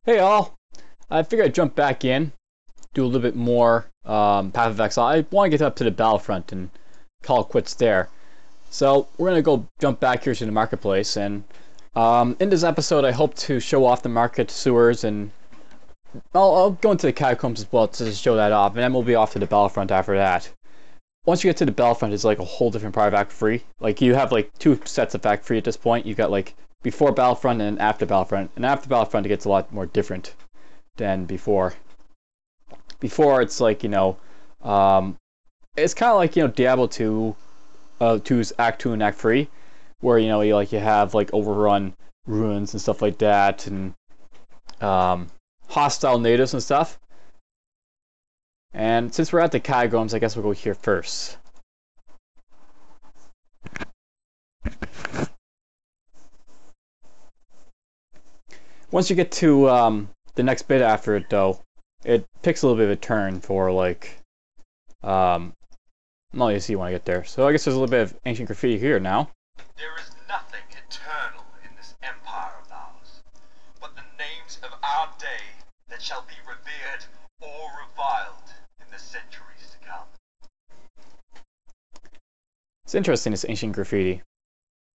Hey all, I figured I'd jump back in, do a little bit more Path of Exile. I want to get up to the Battlefront and call it quits there. So we're going to go jump back here to the marketplace, and in this episode I hope to show off the market sewers, and I'll go into the Catacombs as well to show that off, and then we'll be off to the Battlefront after that. Once you get to the Battlefront, it's like a whole different part of Act 3. Like, you have like two sets of Act 3 at this point. You've got like before Battlefront and after Battlefront. And after Battlefront it gets a lot more different than before. Before it's like, it's kind of like, Diablo 2, 2's Act 2 and Act 3, where, you have like overrun ruins and stuff like that, and hostile natives and stuff. And since we're at the Catacombs, I guess we'll go here first. Once you get to the next bit after it, though, it picks a little bit of a turn for like, well, you see when I get there. So I guess there's a little bit of ancient graffiti here now. There is nothing eternal in this empire of ours, but the names of our day that shall be revered or reviled in the centuries to come. It's interesting, this ancient graffiti.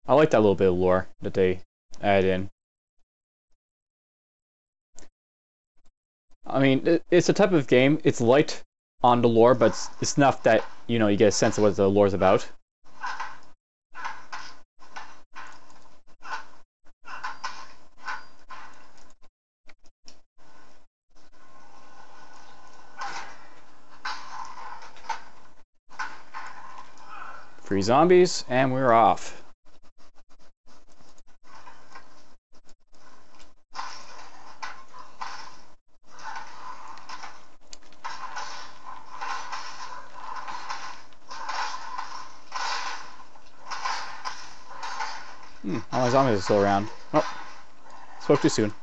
I like that little bit of lore that they add in. I mean, it's a type of game, it's light on the lore, but it's enough that, you get a sense of what the lore's about. Free zombies, and we're off. All my zombies are still around. Oh, spoke too soon.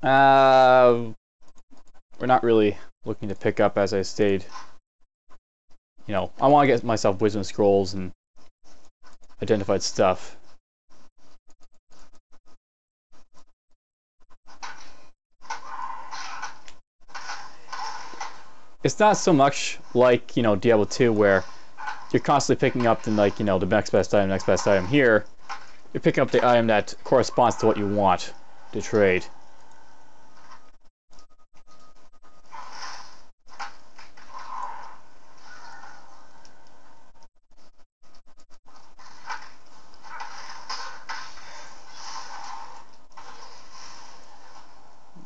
We're not really looking to pick up, as I stayed. I want to get myself wisdom scrolls and identified stuff. It's not so much like, Diablo 2, where you're constantly picking up the, like, the next best item. Here, you're picking up the item that corresponds to what you want to trade.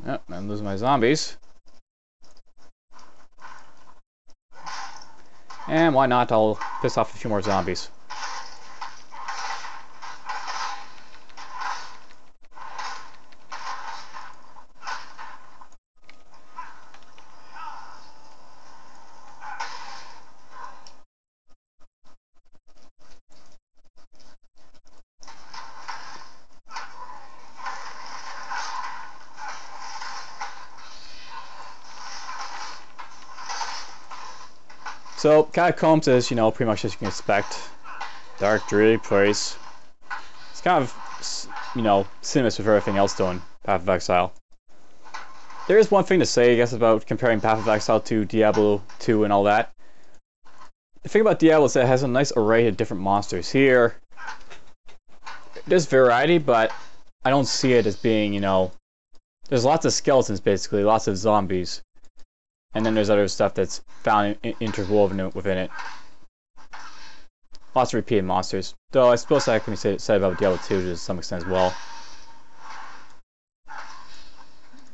Yep, I'm losing my zombies. And why not, I'll piss off a few more zombies. So, Catacombs is, pretty much as you can expect. Dark, dreary place. It's kind of, similar with everything else doing Path of Exile. There is one thing to say, I guess, about comparing Path of Exile to Diablo 2 and all that. The thing about Diablo is that it has a nice array of different monsters. Here, there's variety, but I don't see it as being, there's lots of skeletons, basically, lots of zombies. And then there's other stuff that's found interwoven within it. Lots of repeated monsters. Though I suppose that can be said about Diablo 2 to some extent as well.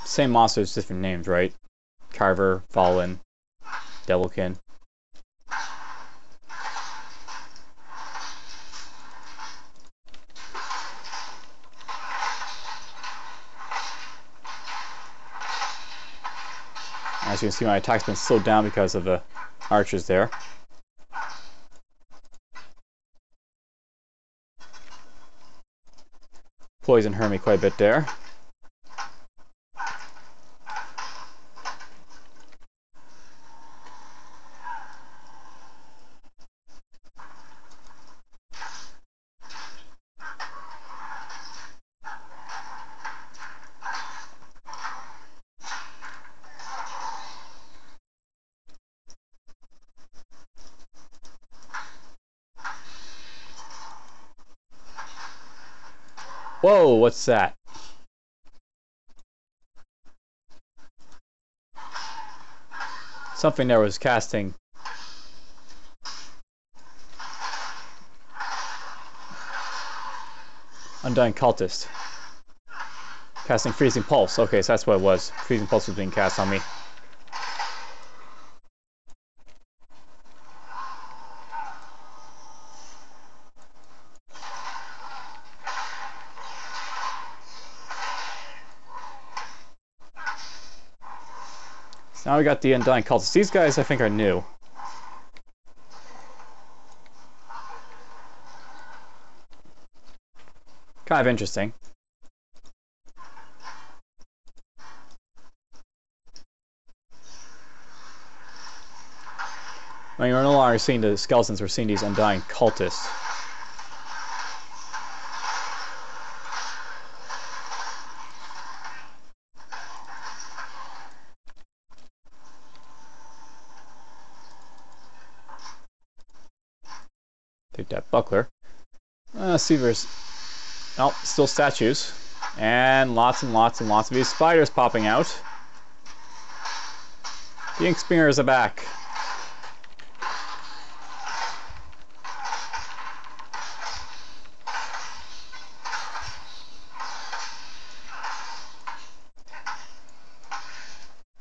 Same monsters, different names, right? Carver, Fallen, Devilkin. As you can see, my attack's been slowed down because of the archers there. Poison hurt me quite a bit there. Whoa, what's that? Something there was casting. Undying Cultist. Casting Freezing Pulse. Okay, so that's what it was. Freezing Pulse was being cast on me. So now we got the Undying Cultists. These guys, I think, are new. Kind of interesting. I mean, we're no longer seeing the skeletons, we're seeing these Undying Cultists. Take that buckler. See if there's... Oh, still statues. And lots and lots and lots of these spiders popping out. The Ink Springers are back.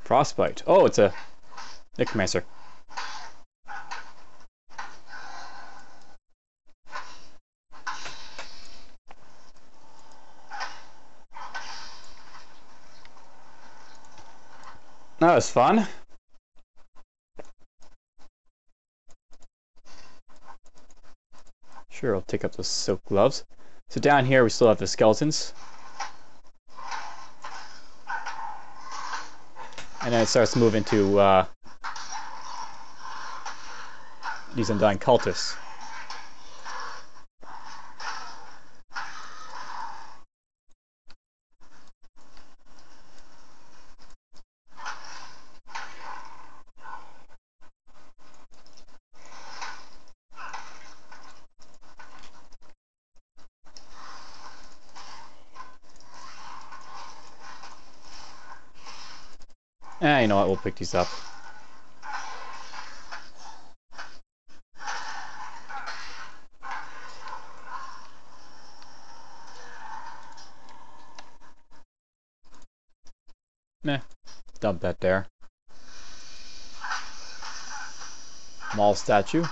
Frostbite. Oh, it's a Necromancer. That was fun. Sure, I'll take up those silk gloves. So down here we still have the skeletons. And then it starts moving to these Undying Cultists. You know what, we'll pick these up. Meh, dump that there. Mall statue.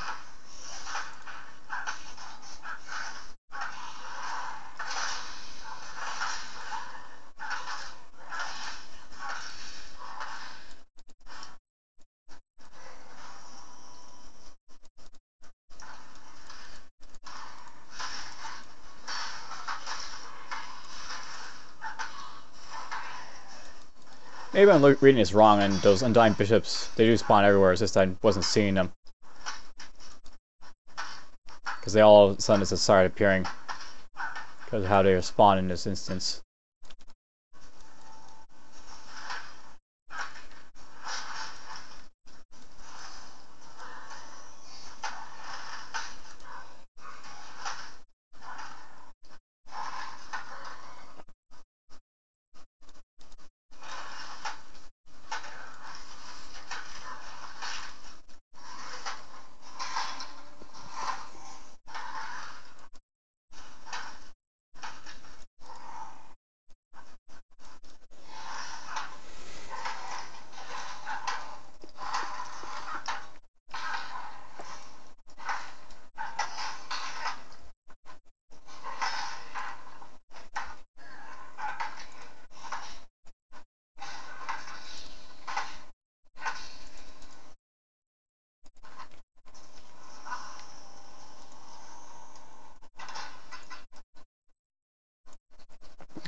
Maybe I'm reading this wrong, and those Undying Bishops, they do spawn everywhere, it's just I wasn't seeing them. Because they all of a sudden just started appearing. Because of how they spawn in this instance.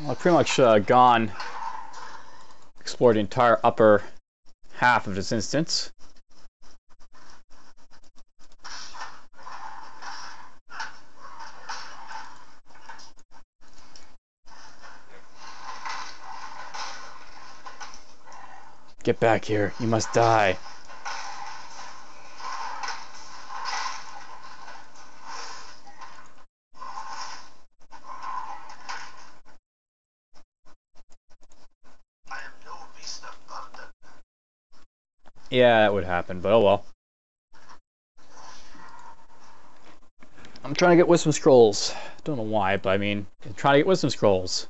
I've pretty much explored the entire upper half of this instance. Get back here, you must die. Yeah, that would happen, but oh well. I'm trying to get Wisdom Scrolls. Don't know why, but I mean, I'm trying to get Wisdom Scrolls.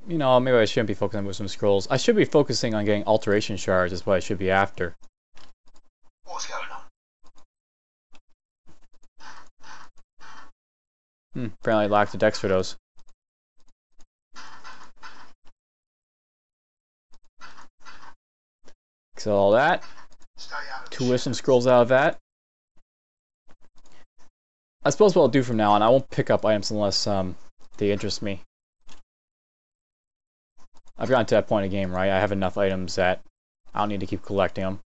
You know, maybe I shouldn't be focusing on Wisdom Scrolls. I should be focusing on getting Alteration Shards, is what I should be after. What's going on? Apparently I lack the Dex for those. So all that. 2 Wisdom Scrolls out of that. I suppose what I'll do from now on, I won't pick up items unless they interest me. I've gotten to that point in the game, right? I have enough items that I don't need to keep collecting them.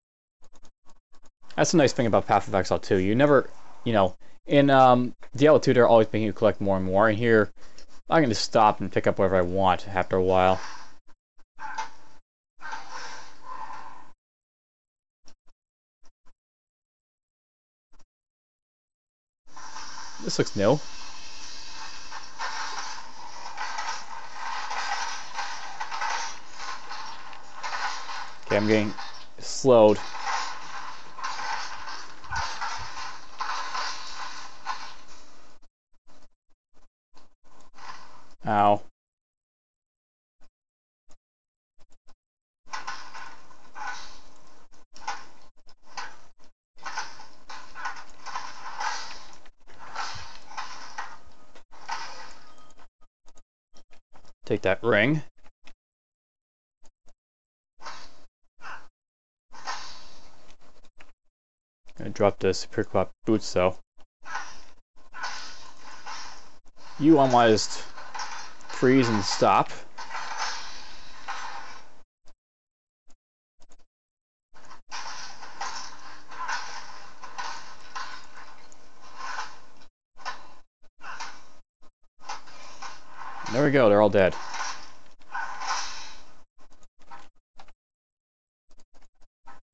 That's the nice thing about Path of Exile 2. You never, you know, in Diablo 2 they're always making you collect more and more, and here I can just stop and pick up whatever I want after a while. This looks new. Okay, I'm getting slowed. Ow. Take that ring. Gonna drop the Superior Quap boots though. You unwised freeze and stop. There we go, they're all dead.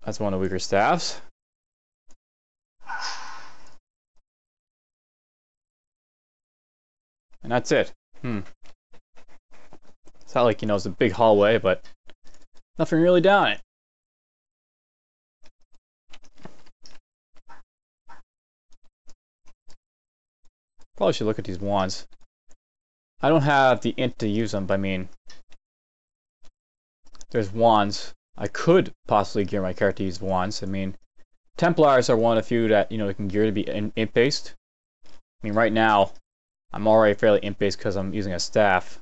That's one of the weaker staffs. And that's it. It's not like, you know, it's a big hallway, but nothing really down it. Probably should look at these wands. I don't have the int to use them, but I mean, there's wands. I could possibly gear my character to use wands. I mean, Templars are one of the few that, you know, you can gear to be int-based. I mean, right now, I'm already fairly int-based because I'm using a staff.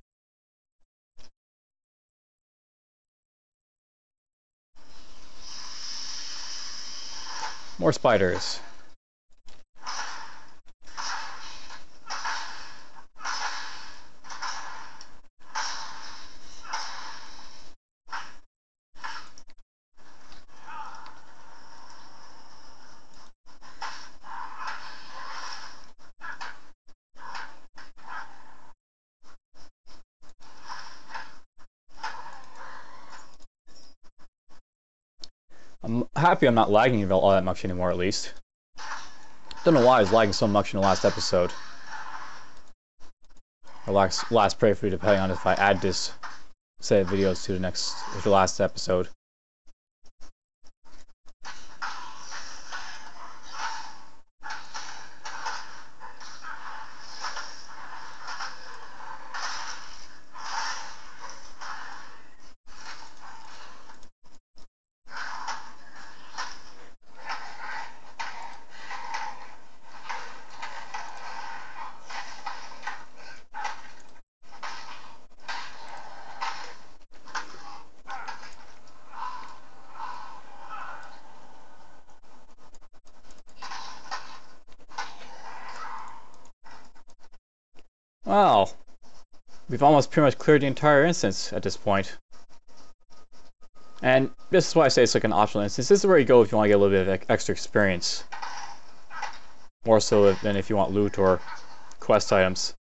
More spiders. I'm happy I'm not lagging all that much anymore, at least. Don't know why I was lagging so much in the last episode. Or last playthrough, depending on if I add this set of videos to the last episode. Well, we've almost pretty much cleared the entire instance at this point. And this is why I say it's like an optional instance. This is where you go if you want to get a little bit of extra experience. More so than if you want loot or quest items.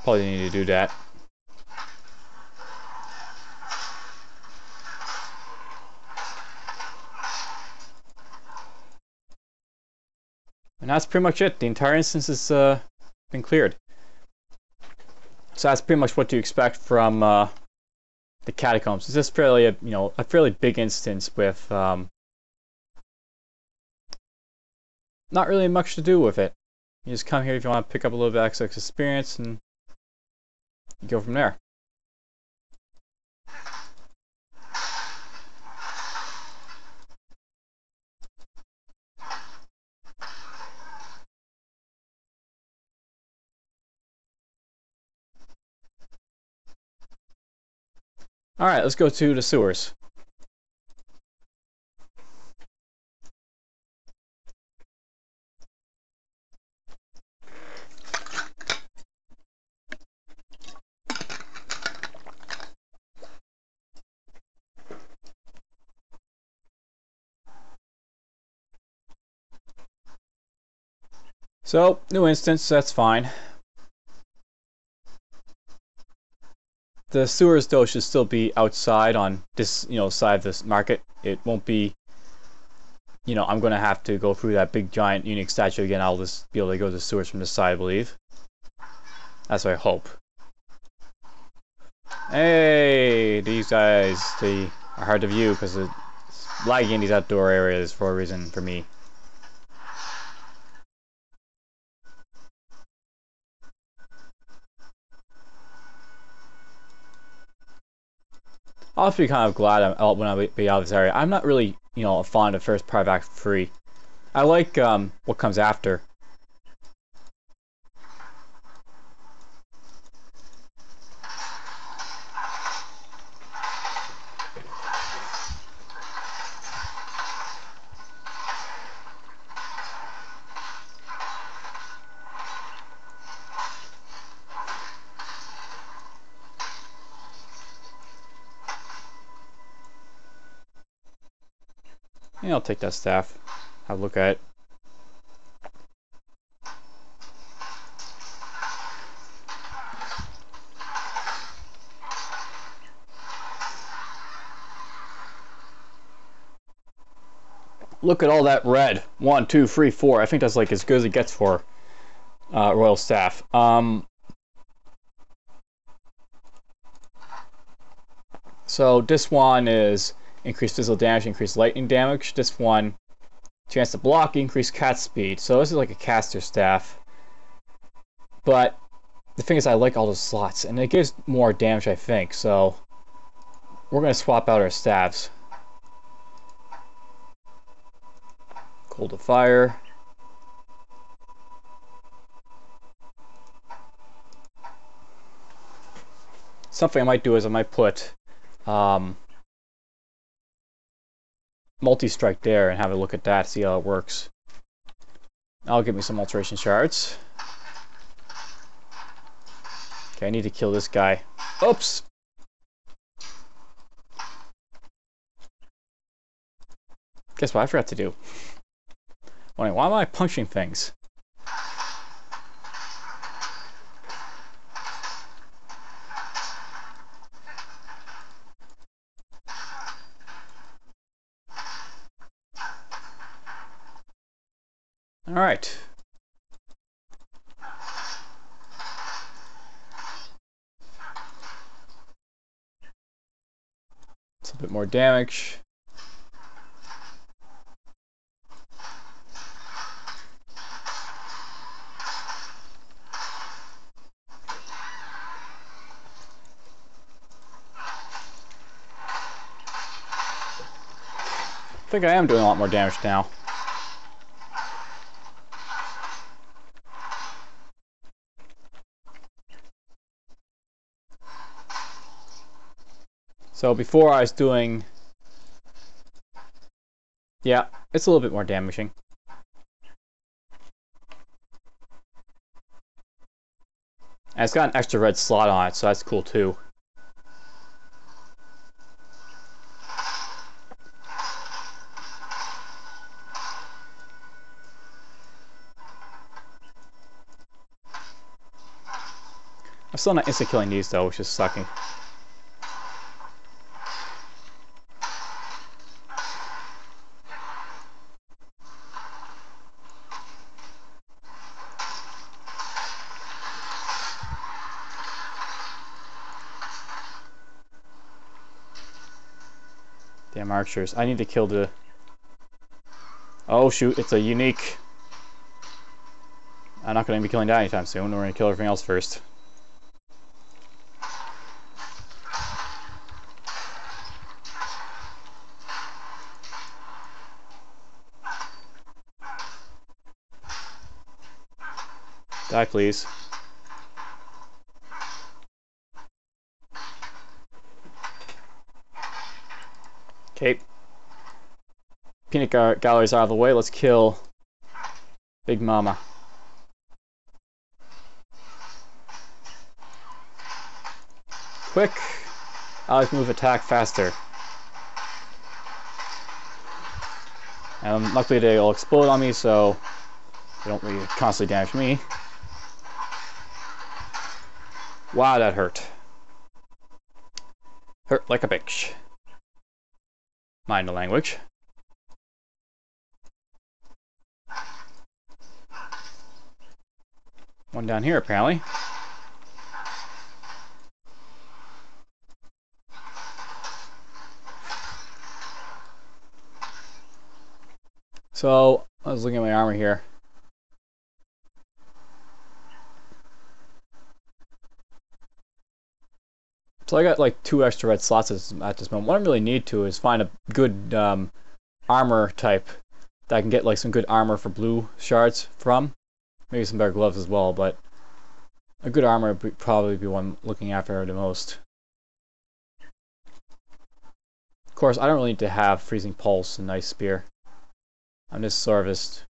Probably need to do that. And that's pretty much it. The entire instance has been cleared. So that's pretty much what to expect from the Catacombs. It's just fairly a fairly big instance with not really much to do with it. You just come here if you want to pick up a little bit of extra experience, and you go from there. Alright, let's go to the sewers. So, new instance, that's fine. The sewers, though, should still be outside on this, side of this market. It won't be, I'm going to have to go through that big giant unique statue again. I'll just be able to go to the sewers from this side, I believe. That's what I hope. Hey, these guys, they are hard to view because it's laggy in these outdoor areas for a reason for me. I'll have to be kind of glad I'm out when I be out of this area. I'm not really, fond of first part of Act 3. I like what comes after. Yeah, I'll take that staff. Have a look at it. Look at all that red. 1, 2, 3, 4. I think that's like as good as it gets for Royal Staff. So this one is increased physical damage, increased lightning damage. This one, chance to block, increased cat speed. So this is like a caster staff. But the thing is, I like all those slots, and it gives more damage, I think. So we're going to swap out our staffs. Cold to fire. Something I might do is I might put multi-strike there and have a look at that, see how it works. That'll give me some alteration shards. Okay, I need to kill this guy. Oops! Guess what I forgot to do? Why am I punching things? All right. It's a bit more damage. I think I am doing a lot more damage now. So before I was doing, yeah, it's a little bit more damaging. And it's got an extra red slot on it, so that's cool too. I'm still not insta killing these though, which is sucking. Damn archers. I need to kill the... Oh shoot, it's a unique... I'm not going to be killing that anytime soon. We're going to kill everything else first. Die, please. Okay. Peanut gallery's out of the way. Let's kill Big Mama. Quick! Always move attack faster. And luckily they'll explode on me, so they don't really constantly damage me. Wow, that hurt. Hurt like a bitch. Mind the language. One down here, apparently. So, I was looking at my armor here. So I got like 2 extra red slots at this moment. What I really need to is find a good armor type that I can get like some good armor for blue shards from. Maybe some better gloves as well, but a good armor would probably be one I'm looking after the most. Of course, I don't really need to have Freezing Pulse and Ice Spear. I'm just sort of just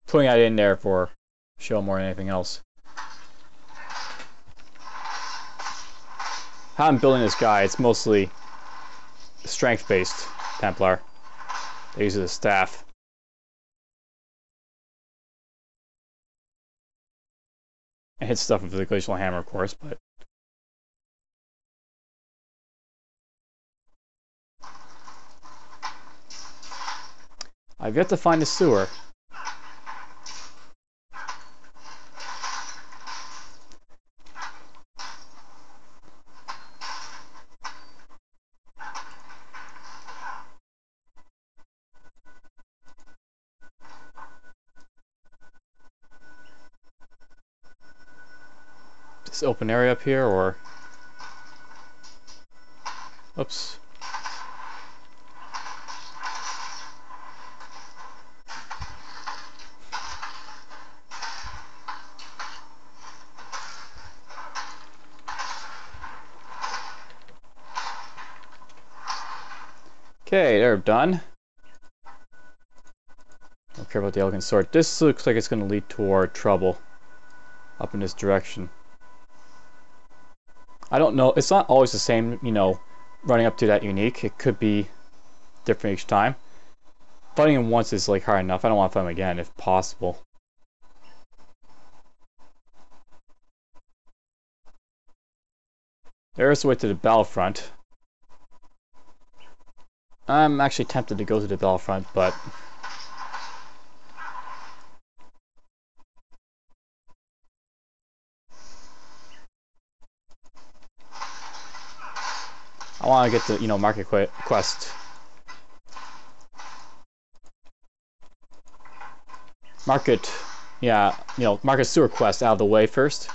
putting that in there for show more than anything else. How I'm building this guy, it's mostly strength-based Templar. They use it as a staff. And hit stuff with the Glacial Hammer, of course, but... I've yet to find a sewer. This open area up here, or... Oops. Okay, they're done. Don't care about the elegant sword. This looks like it's going to lead toward trouble up in this direction. I don't know. It's not always the same, you know, running up to that unique. It could be different each time. Fighting him once is like hard enough. I don't want to fight him again if possible. There's the way to the Battlefront. I'm actually tempted to go to the Battlefront, but I want to get to, you know, Market Quest. Market, yeah, you know, Market Sewer Quest out of the way first.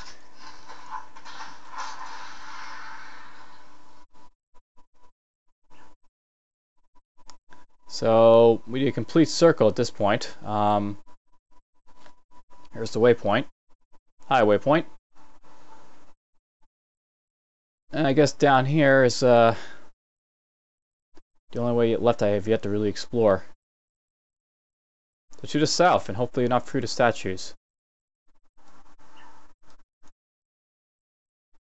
So we need a complete circle at this point. Here's the waypoint. Hi, waypoint. And I guess down here is the only way left I have yet to really explore. So to the south, and hopefully not through the statues.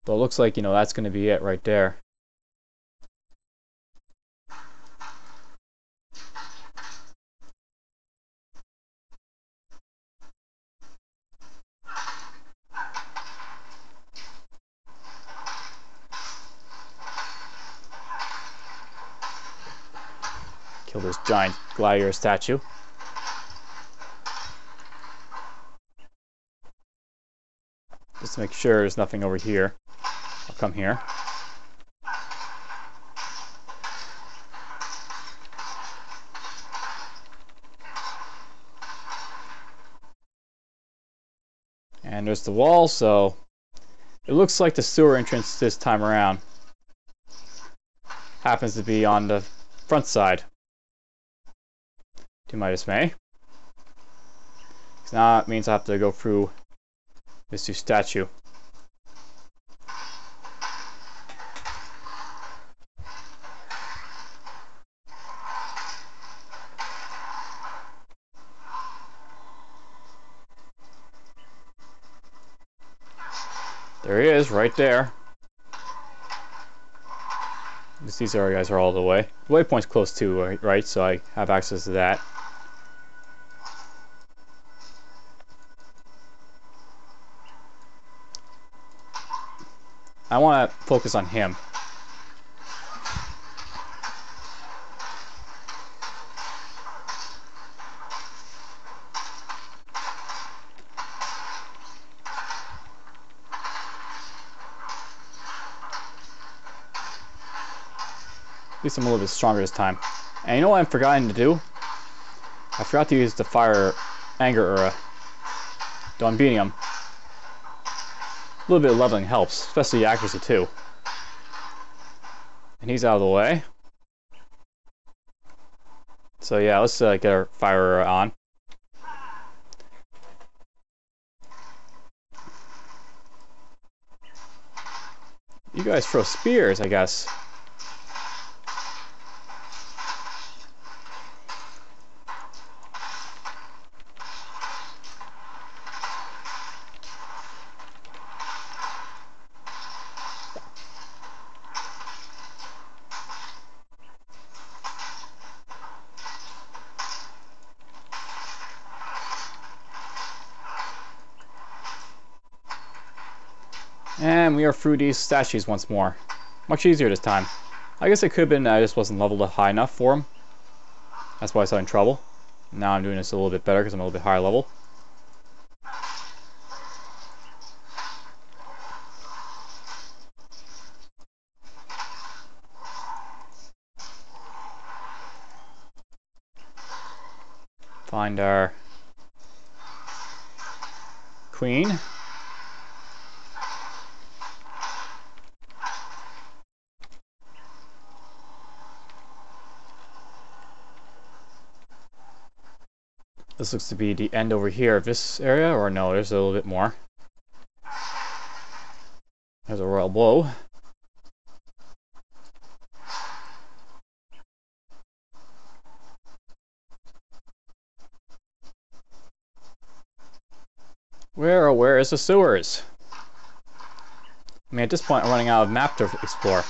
But it looks like, you know, that's going to be it right there. Kill this giant gladiator statue. Just to make sure there's nothing over here. I'll come here. And there's the wall, so it looks like the sewer entrance this time around happens to be on the front side, to my dismay. So now it means I have to go through this new statue. There he is, right there. These area guys are all the way. The waypoint's close too, right? So I have access to that. I want to focus on him. At least I'm a little bit stronger this time. And you know what I'm forgetting to do? I forgot to use the fire anger aura. Though I'm beating him. A little bit of leveling helps, especially accuracy too. And he's out of the way. So yeah, let's get our fire aura on. You guys throw spears, I guess. And we are through these statues once more. Much easier this time. I guess it could have been I just wasn't leveled high enough for him. That's why I was having trouble. Now I'm doing this a little bit better because I'm a little bit higher level. Find our queen. This looks to be the end over here of this area, or no, there's a little bit more. There's a royal blow. Where is the sewers? I mean, at this point I'm running out of map to explore.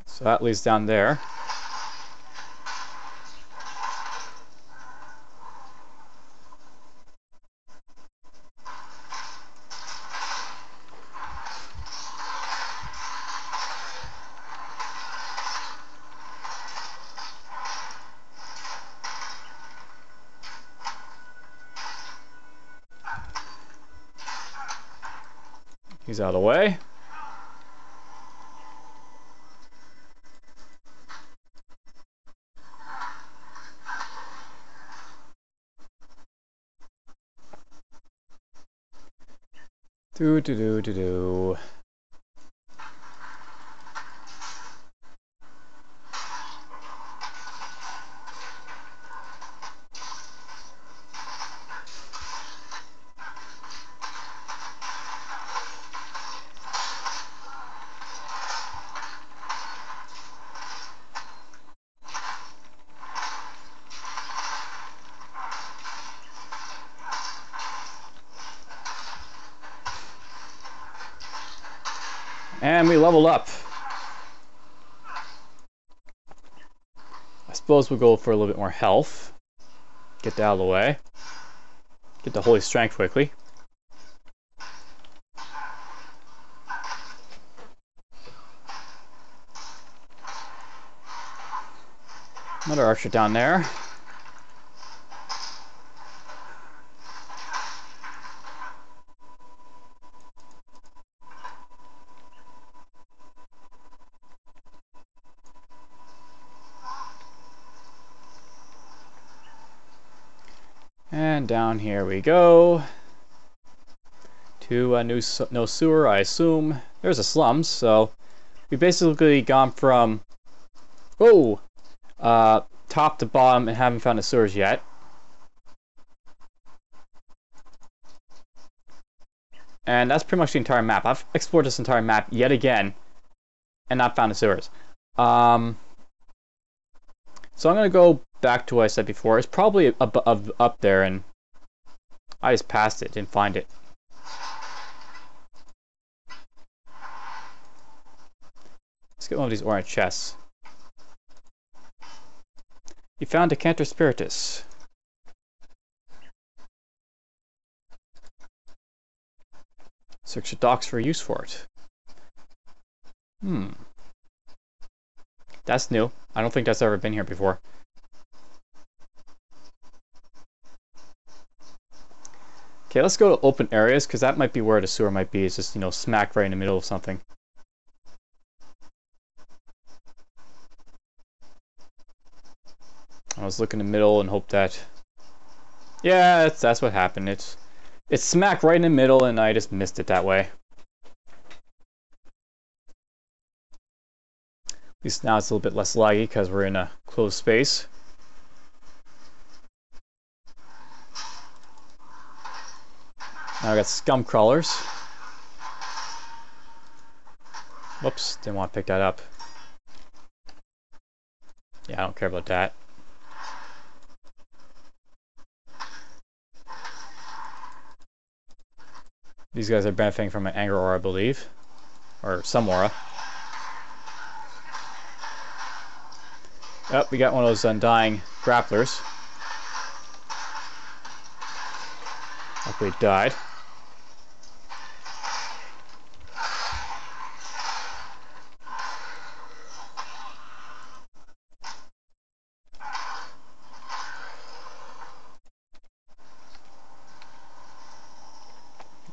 So that leads down there. He's out of the way. Do. And we leveled up. I suppose we'll go for a little bit more health. Get that out of the way. Get the holy strength quickly. Another archer down there. And down here we go. To a no sewer, I assume. There's a slums, so we basically gone from top to bottom and haven't found the sewers yet. And that's pretty much the entire map. I've explored this entire map yet again and not found the sewers. So I'm going to go back to what I said before. It's probably up there, and I just passed it, didn't find it. Let's get one of these orange chests. You found a Decanter Spiritus. Search the docks for use for it. That's new. I don't think that's ever been here before. Okay, let's go to open areas, because that might be where the sewer might be. It's just, you know, smack right in the middle of something. I was looking in the middle and hoped that... Yeah, that's what happened. It's smack right in the middle, and I just missed it that way. At least now it's a little bit less laggy because we're in a closed space. Now I got scum crawlers. Whoops, didn't want to pick that up. Yeah, I don't care about that. These guys are benefiting from an anger aura, I believe. Or some aura. Oh, we got one of those undying grapplers. Luckily it died.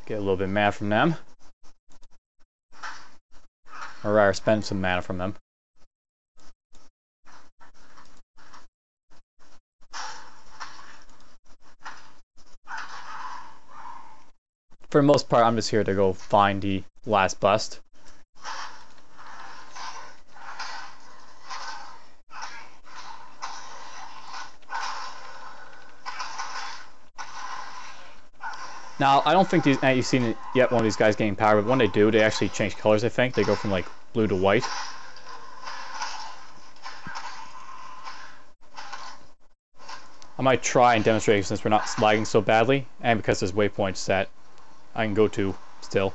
Get a little bit of mana from them. Or rather, spend some mana from them. For the most part, I'm just here to go find the last bust. Now, I don't think you've seen it yet, one of these guys getting power, but when they do, they actually change colors, I think. They go from, like, blue to white. I might try and demonstrate since we're not lagging so badly, and because there's waypoints that I can go to still.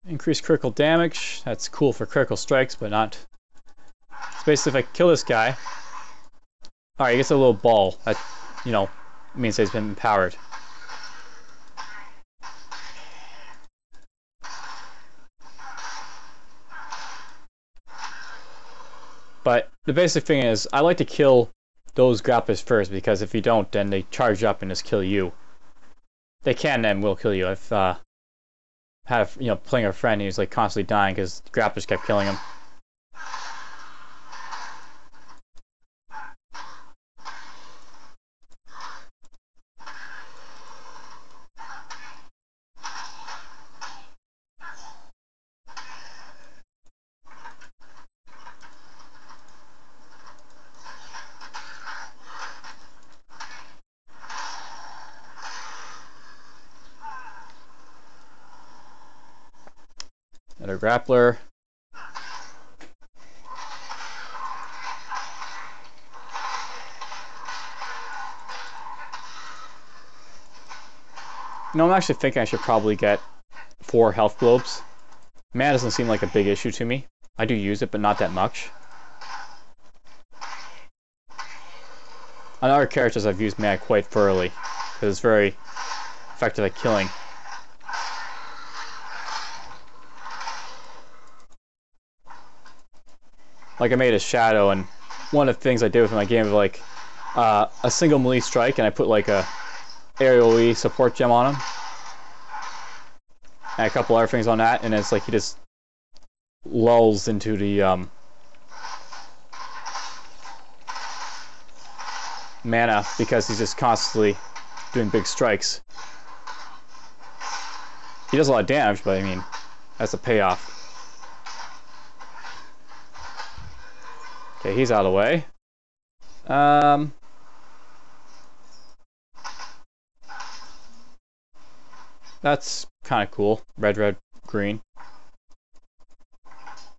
Increased critical damage. That's cool for critical strikes, but not. So basically, if I kill this guy, alright, he gets a little ball. That, you know, means that he's been empowered. But the basic thing is, I like to kill those grapplers first, because if you don't, then they charge up and just kill you. They can and will kill you. I've playing a friend, he was like constantly dying because grapplers kept killing him. Another grappler. You know, I'm actually thinking I should probably get 4 health globes. Mana doesn't seem like a big issue to me. I do use it, but not that much. On other characters, I've used mana quite thoroughly. because it's very effective at killing. Like I made a shadow, and one of the things I did with my game was like a single melee strike, and I put like a AoE support gem on him, and a couple other things on that, and it's like he just lulls into the mana because he's just constantly doing big strikes. He does a lot of damage, but I mean, that's a payoff. Okay, he's out of the way. That's kind of cool. Red, red, green.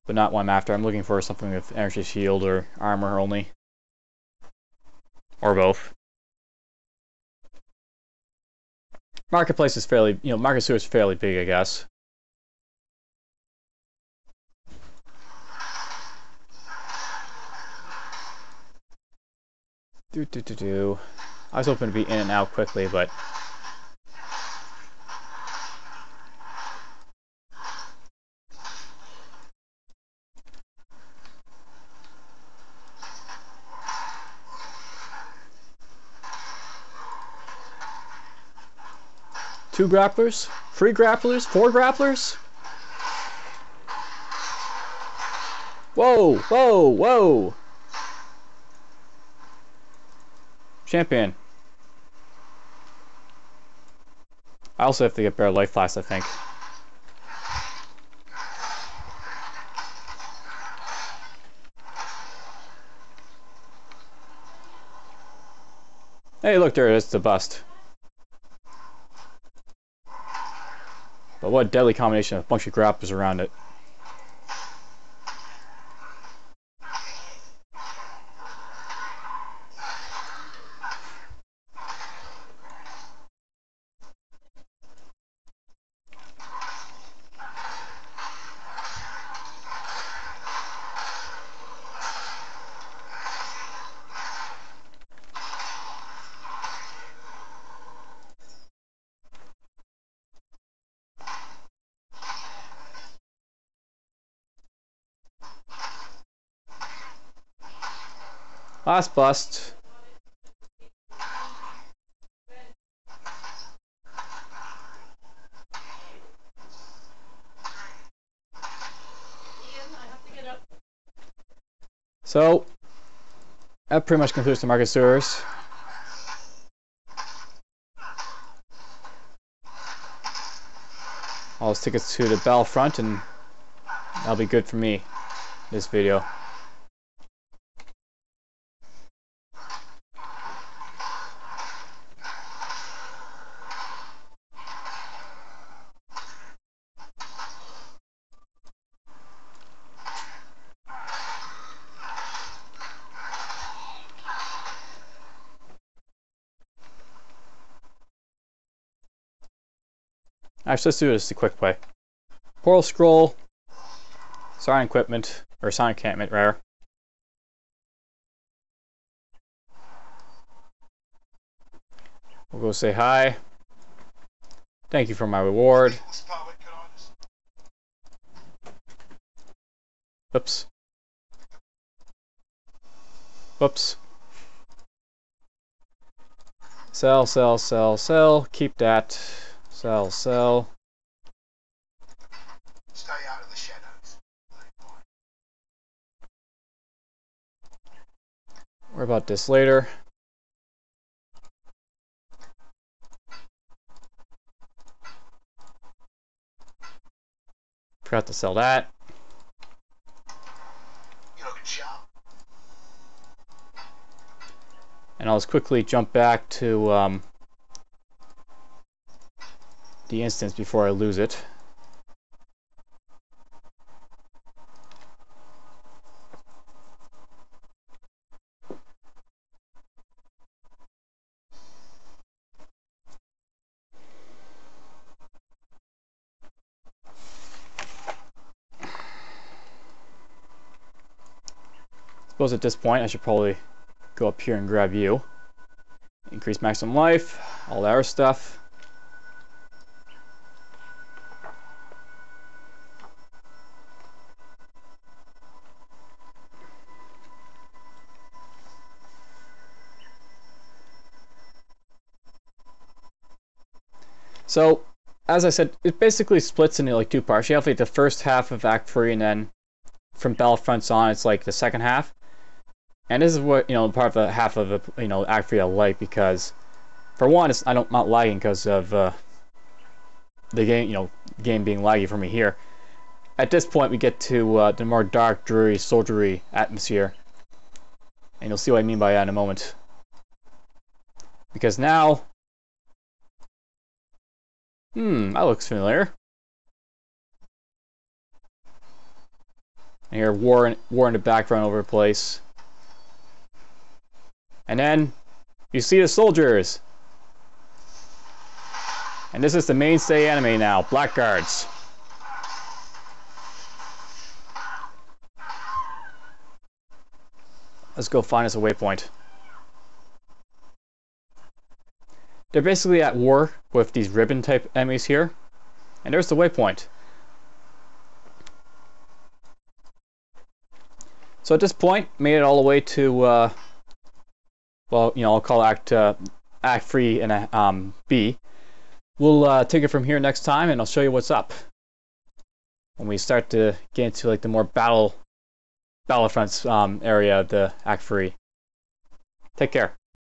But not what I'm after. I'm looking for something with energy shield or armor only. Or both. Marketplace is fairly, Market Sewer is fairly big, I guess. I was hoping to be in and out quickly, but two grapplers? Three grapplers? Four grapplers? Whoa! Whoa! Whoa! Champion. I also have to get better life flasks, I think. Hey, look, there it is, the bust. But what a deadly combination of a bunch of grapplers around it. Last bust. So, that pretty much concludes the Market Sewers. All those tickets to the Battlefront, and that'll be good for me, this video. Actually, let's do this the quick way. Portal Scroll, Sign Equipment, or Sign Encampment, rather. We'll go say hi. Thank you for my reward. Oops. Whoops. Sell, sell, sell, sell. Keep that. Sell, sell. Stay out of the shadows. Worry about this later. Forgot to sell that. You're looking sharp. And I'll just quickly jump back to the instance before I lose it. Suppose at this point I should probably go up here and grab you. Increase maximum life. all our stuff. So, as I said, it basically splits into like two parts. You have like the first half of Act 3, and then from Battlefronts on, it's like the second half. And this is what, part of the half of the, Act 3 I like, because for one, I'm not lagging because of the game, game being laggy for me here. At this point, we get to the more dark, dreary, soldiery atmosphere. And you'll see what I mean by that in a moment. Because now, that looks familiar. And here, war in the background over the place. And then, you see the soldiers. And this is the mainstay anime now, Blackguards. Let's go find us a waypoint. They're basically at war with these ribbon type enemies here. And there's the waypoint. So at this point, made it all the way to, well, I'll call Act 3 and B. We'll take it from here next time, and I'll show you what's up when we start to get into like the more Battlefronts area of the Act 3. Take care.